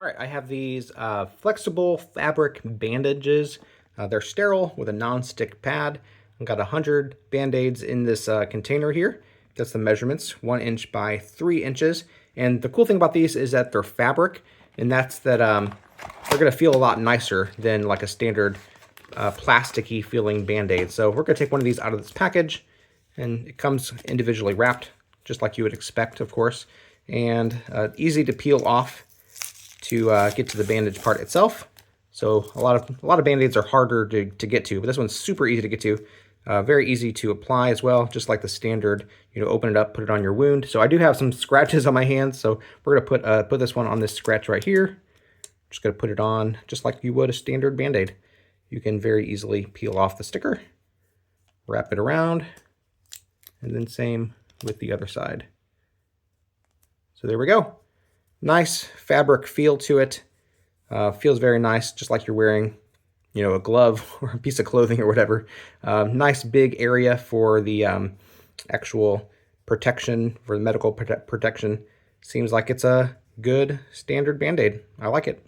All right, I have these flexible fabric bandages. They're sterile with a non-stick pad. I've got 100 Band-Aids in this container here. That's the measurements, 1 inch by 3 inches. And the cool thing about these is that they're fabric, and that's that they're gonna feel a lot nicer than like a standard plasticky feeling Band-Aid. So we're gonna take one of these out of this package, and it comes individually wrapped, just like you would expect, of course, and easy to peel off to get to the bandage part itself. So a lot of Band-Aids are harder to get to, but this one's super easy to get to. Very easy to apply as well, just like the standard, open it up, put it on your wound. So I do have some scratches on my hands, so we're gonna put this one on this scratch right here. Just gonna put it on just like you would a standard Band-Aid. You can very easily peel off the sticker, wrap it around, and then same with the other side. So there we go. Nice fabric feel to it. Feels very nice, just like you're wearing, a glove or a piece of clothing or whatever. Nice big area for the actual protection, for the medical protection. Seems like it's a good standard Band-Aid. I like it.